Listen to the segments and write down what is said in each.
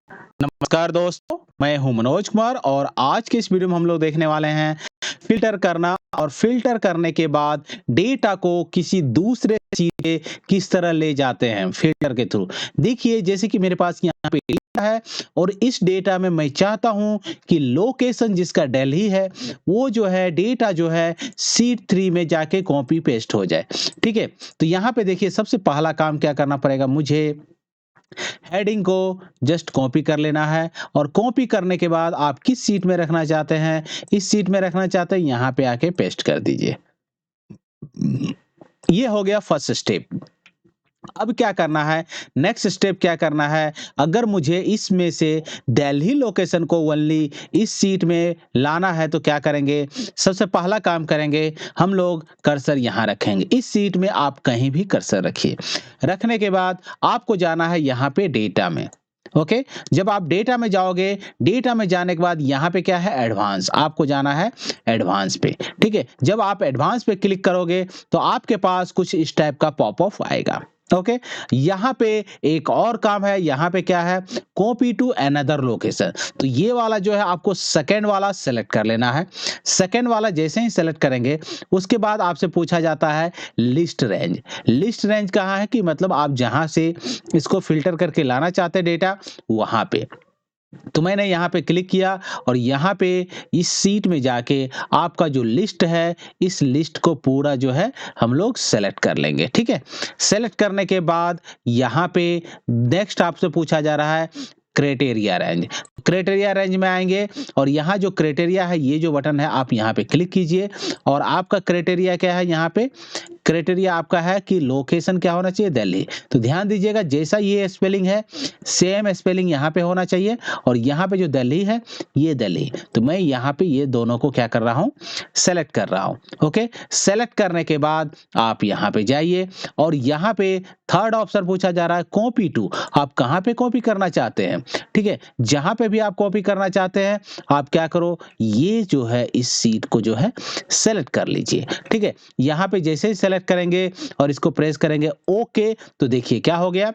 नमस्कार दोस्तों, मैं हूं मनोज कुमार और आज के इस वीडियो में हम लोग देखने वाले हैं फ़िल्टर करना और फ़िल्टर करने के बाद डेटा को किसी दूसरे चीज़ पे किस तरह ले जाते हैं फ़िल्टर के थ्रू। देखिए जैसे कि मेरे पास यहाँ पे डेटा है और इस डेटा में मैं चाहता हूँ कि लोकेशन जिसका दिल्ली है, वो जो है डेटा जो है शीट 3 में जाके कॉपी पेस्ट हो जाए। ठीक है? तो यहाँ पे देखिए सबसे पहला काम क्या करना पड़ेगा मुझे हेडिंग को जस्ट कॉपी कर लेना है और कॉपी करने के बाद आप किस सीट में रखना चाहते हैं, इस सीट में रखना चाहते हैं, यहाँ पे आके पेस्ट कर दीजिए। ये हो गया फर्स्ट स्टेप। अब क्या करना है, नेक्स्ट स्टेप क्या करना है, अगर मुझे इसमें से दिल्ली लोकेशन को ओनली इस सीट में लाना है तो क्या करेंगे, सबसे पहला काम करेंगे हम लोग कर्सर यहाँ रखेंगे। इस सीट में आप कहीं भी कर्सर रखिए। रखने के बाद आपको जाना है यहाँ पे डेटा में। ओके, जब आप डेटा में जाओगे, डेटा में जाने के बाद यहाँ पे क्या है एडवांस, आपको जाना है एडवांस पे। ठीक है, जब आप एडवांस पे क्लिक करोगे तो आपके पास कुछ इस टाइप का पॉपअप आएगा। ओके, यहाँ पे एक और काम है, यहाँ पे क्या है कॉपी टू अनदर लोकेशन। तो ये वाला जो है आपको सेकंड वाला सेलेक्ट कर लेना है। सेकंड वाला जैसे ही सेलेक्ट करेंगे उसके बाद आपसे पूछा जाता है लिस्ट रेंज। लिस्ट रेंज कहाँ है कि मतलब आप जहाँ से इसको फिल्टर करके लाना चाहते हैं डेटा, वहाँ पे। तो मैंने यहाँ पे क्लिक किया और यहाँ पे इस सीट में जाके आपका जो लिस्ट है, इस लिस्ट को पूरा जो है हम लोग सेलेक्ट कर लेंगे। ठीक है, सेलेक्ट करने के बाद यहाँ पे नेक्स्ट आपसे पूछा जा रहा है क्राइटेरिया रेंज। क्राइटेरिया रेंज में आएंगे और यहाँ जो क्राइटेरिया है, ये जो बटन है आप यहाँ पे क्लिक कीजिए और आपका क्राइटेरिया क्या है, यहाँ पे क्राइटेरिया आपका है कि लोकेशन क्या होना चाहिए दिल्ली। तो ध्यान दीजिएगा जैसा ये स्पेलिंग है सेम स्पेलिंग यहाँ पे होना चाहिए और यहाँ पे जो दिल्ली है ये दिल्ली। तो मैं यहाँ पे ये दोनों को क्या कर रहा हूँ, सेलेक्ट कर रहा हूँ। ओके, सेलेक्ट करने के बाद आप यहाँ पे जाइए और यहाँ पे थर्ड ऑप्शन पूछा जा रहा है कॉपी टू। आप कहाँ पे कॉपी करना चाहते हैं। ठीक है, जहाँ पे भी आप कॉपी करना चाहते हैं आप क्या करो, ये जो है इस सीट को जो है सेलेक्ट कर लीजिए। ठीक है, यहाँ पे जैसे ही सेलेक्ट करेंगे और इसको प्रेस करेंगे ओके, तो देखिए क्या हो गया,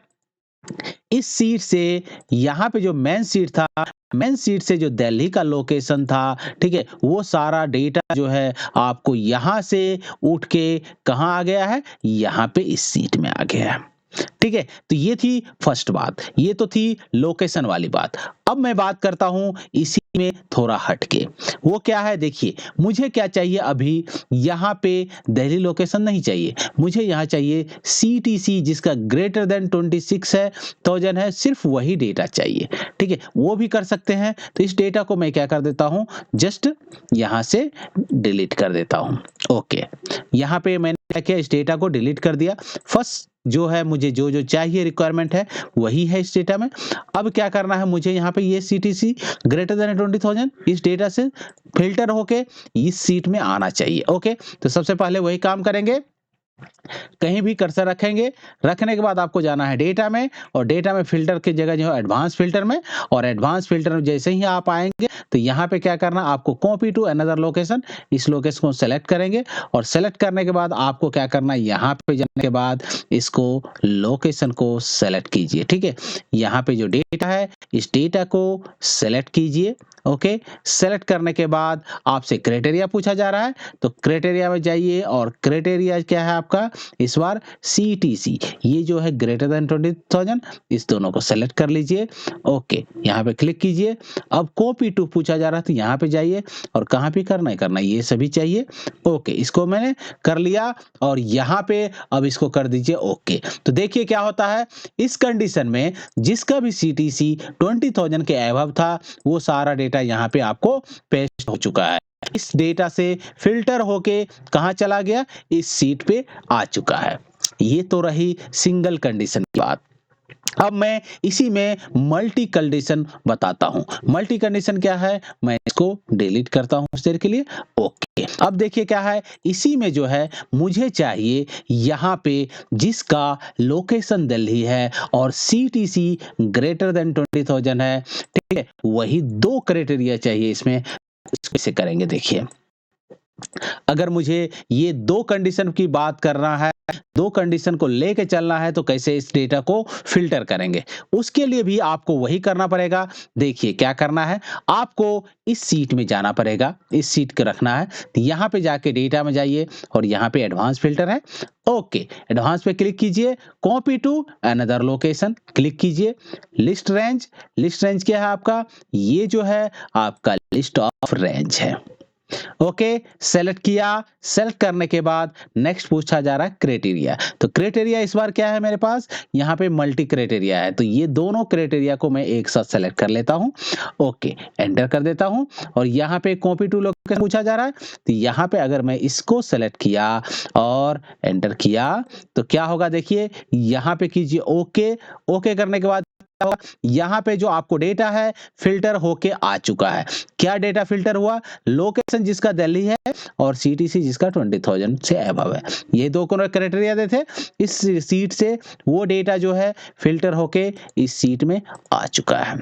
इस सीट से यहाँ पे जो मेन सीट था, मेन सीट से जो दिल्ली का लोकेशन था, ठीक है, वो सारा डेटा जो है आपको यहाँ से उठ के कहाँ आ गया है, यहाँ पे इस सीट में आ गया है। ठीक है, तो ये थी फर्स्ट बात, ये तो थी लोकेशन वाली बात। अब मैं बात करता हूं इसी में थोड़ा हटके, वो क्या है देखिए, मुझे क्या चाहिए अभी, यहाँ पे दिल्ली लोकेशन नहीं चाहिए, मुझे यहाँ चाहिए CTC जिसका ग्रेटर देन 26 है 1000 है, सिर्फ वही डेटा चाहिए। ठीक है, वो भी कर सकते हैं। तो इस डेटा को मैं क्या कर देता हूँ, जस्ट यहाँ से डिलीट कर देता हूँ। ओके, यहाँ पे मैंने क्या किया, इस डेटा को डिलीट कर दिया। फर्स्ट जो है मुझे जो चाहिए रिक्वायरमेंट है वही है इस डेटा में। अब क्या करना है मुझे, यहाँ पे ये CTC ग्रेटर देन 20,000 इस डेटा से फिल्टर होके इस सीट में आना चाहिए। ओके, तो सबसे पहले वही काम करेंगे, कहीं भी कर्सर रखेंगे, रखने के बाद आपको जाना है डेटा में और डेटा में फिल्टर की जगह जो है एडवांस फिल्टर में, और एडवांस फिल्टर में जैसे ही आप आएंगे तो यहाँ पे क्या करना, आपको कॉपी टू अनदर लोकेशन, इस लोकेशन को सेलेक्ट करेंगे और सेलेक्ट करने के बाद आपको क्या करना है, यहाँ पे जाने के बाद इसको लोकेशन को सेलेक्ट कीजिए। ठीक है, यहाँ पे जो डेटा है इस डेटा को सेलेक्ट कीजिए। ओके, सेलेक्ट करने के बाद आपसे क्राइटेरिया पूछा जा रहा है, तो क्राइटेरिया में जाइए और क्राइटेरिया क्या है आपका इस बार CTC, ये जो है ग्रेटर देन 20,000, इस दोनों को सेलेक्ट कर लीजिए। ओके, यहाँ पे क्लिक कीजिए। अब कॉपी टू पूछा जा रहा है तो यहाँ पे जाइए और कहाँ पे करना है ये सभी चाहिए। ओके, इसको मैंने कर लिया और यहाँ पे अब इसको कर दीजिए ओके। तो देखिए क्या होता है, इस कंडीशन में जिसका भी CTC 20,000 के अबव था वो सारा डेटा यहाँ पे आपको पेस्ट हो चुका है। इस डेटा से फिल्टर होके कहाँ चला गया, इस सीट पे आ चुका है। ये तो रही सिंगल कंडीशन की बात। अब मैं इसी में मल्टी कंडीशन बताता हूं। मल्टी कंडीशन क्या है, मैं इसको डिलीट करता हूं कुछ देर के लिए। ओके, अब देखिए क्या है, इसी में जो है मुझे चाहिए यहाँ पे जिसका लोकेशन दिल्ली है और CTC ग्रेटर देन 20,000 है, ठीक है, वही दो क्राइटेरिया चाहिए इसमें। कैसे करेंगे देखिए, अगर मुझे ये दो कंडीशन की बात करना है दो कंडीशन को लेके चलना है तो कैसे इस डेटा को फ़िल्टर करेंगे। उसके लिए भी आपको वही करना पड़ेगा। देखिए क्या करना है, आपको इस सीट में जाना पड़ेगा, इस सीट को रखना है। तो यहाँ पे जाके डेटा में जाइए और यहाँ पे एडवांस फ़िल्टर है। ओके, एडवांस पे क्लिक कीजिए, copy to another location click कीजिए। लिस्ट रेंज क्या है आपका? ये जो है आपका लिस्ट ऑफ रेंज है। ओके, सेलेक्ट किया। सेलेक्ट करने के बाद नेक्स्ट पूछा जा रहा है क्राइटेरिया। तो क्राइटेरिया इस बार क्या है मेरे पास? यहाँ पे मल्टी क्राइटेरिया है, तो ये दोनों क्राइटेरिया को मैं एक साथ सेलेक्ट कर लेता हूँ। ओके, एंटर कर देता हूँ और यहाँ पे कॉपी टू लोकेशन पूछा जा रहा है, तो यहाँ पे अगर मैं इसको सेलेक्ट किया और एंटर किया तो क्या होगा देखिए, यहाँ पे कीजिए ओके। ओके करने के बाद यहाँ पे जो आपको डेटा है फिल्टर होके आ चुका है। क्या डेटा फिल्टर हुआ? लोकेशन जिसका दिल्ली है और सीटीसी जिसका 20,000 से अबव है। ये दो क्राइटेरिया देते थे। इस सीट से वो डेटा जो है फिल्टर होके इस सीट में आ चुका है।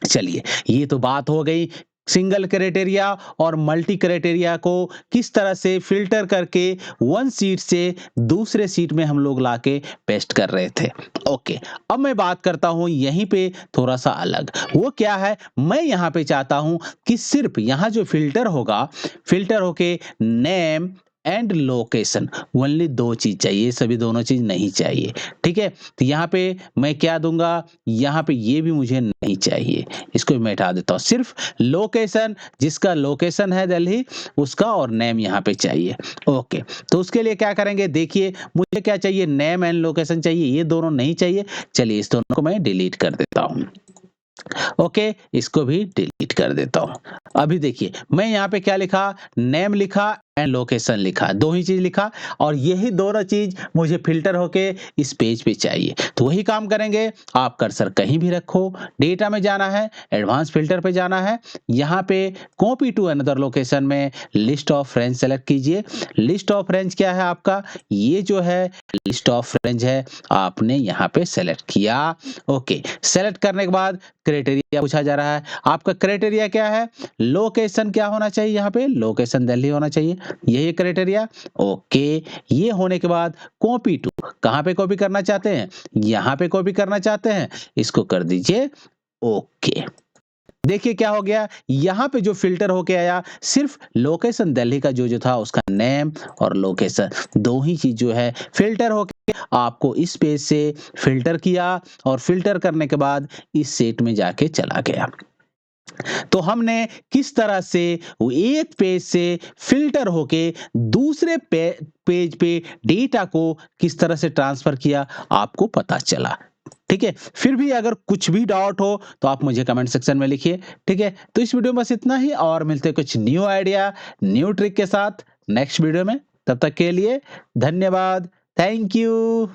चलिए, ये तो बात हो गई सिंगल क्राइटेरिया और मल्टी क्राइटेरिया को किस तरह से फिल्टर करके वन सीट से दूसरे सीट में हम लोग लाके पेस्ट कर रहे थे। ओके, अब मैं बात करता हूं यहीं पे थोड़ा सा अलग। वो क्या है, मैं यहाँ पे चाहता हूं कि सिर्फ यहाँ जो फिल्टर होगा, फिल्टर होके नेम एंड लोकेशन, ओनली दो चीज चाहिए, सभी दोनों चीज नहीं चाहिए। ठीक है, तो यहाँ पे मैं क्या दूंगा, यहाँ पे ये भी मुझे नहीं चाहिए, इसको मैं हटा देता हूँ। सिर्फ लोकेशन, जिसका लोकेशन है दिल्ली उसका और नेम यहाँ पे चाहिए। ओके, तो उसके लिए क्या करेंगे, देखिए मुझे क्या चाहिए, नेम एंड लोकेशन चाहिए, ये दोनों नहीं चाहिए। चलिए इस दोनों को मैं डिलीट कर देता हूँ। ओके, इसको भी डिलीट कर देता हूँ। अभी देखिए मैं यहाँ पे क्या लिखा, नेम लिखा एंड लोकेशन लिखा, दो ही चीज लिखा और यही दोनों चीज मुझे फिल्टर होके इस पेज पे चाहिए। तो वही काम करेंगे, आप कर्सर कहीं भी रखो, डेटा में जाना है, एडवांस फिल्टर पे जाना है, यहाँ पे कॉपी टू अनदर लोकेशन में लिस्ट ऑफ रेंज सेलेक्ट कीजिए। लिस्ट ऑफ रेंज क्या है आपका, ये जो है लिस्ट ऑफ रेंज है, आपने यहाँ पे सेलेक्ट किया। ओके, सेलेक्ट करने के बाद क्राइटेरिया पूछा जा रहा है, आपका क्राइटेरिया क्या है, लोकेशन क्या होना चाहिए, यहाँ पे लोकेशन दिल्ली होना चाहिए, यही क्राइटेरिया। ओके, ये होने के बाद कॉपी टू, कहाँ पे कॉपी करना चाहते हैं, यहाँ पे कॉपी करना चाहते हैं, इसको कर दीजिए ओके। देखिए क्या हो गया, यहाँ पे जो फिल्टर होके आया सिर्फ लोकेशन दिल्ली का जो था उसका नेम और लोकेशन, दो ही चीज जो है फिल्टर होके आपको इस पेज से फिल्टर किया और फिल्टर करने के बाद इस सेट में जाके चला गया। तो हमने किस तरह से वो एक पेज से फिल्टर होके दूसरे पेज पे डेटा को किस तरह से ट्रांसफर किया आपको पता चला। ठीक है, फिर भी अगर कुछ भी डाउट हो तो आप मुझे कमेंट सेक्शन में लिखिए। ठीक है, तो इस वीडियो में बस इतना ही और मिलते हैं कुछ न्यू आइडिया, न्यू ट्रिक के साथ नेक्स्ट वीडियो में। तब तक के लिए धन्यवाद, थैंक यू।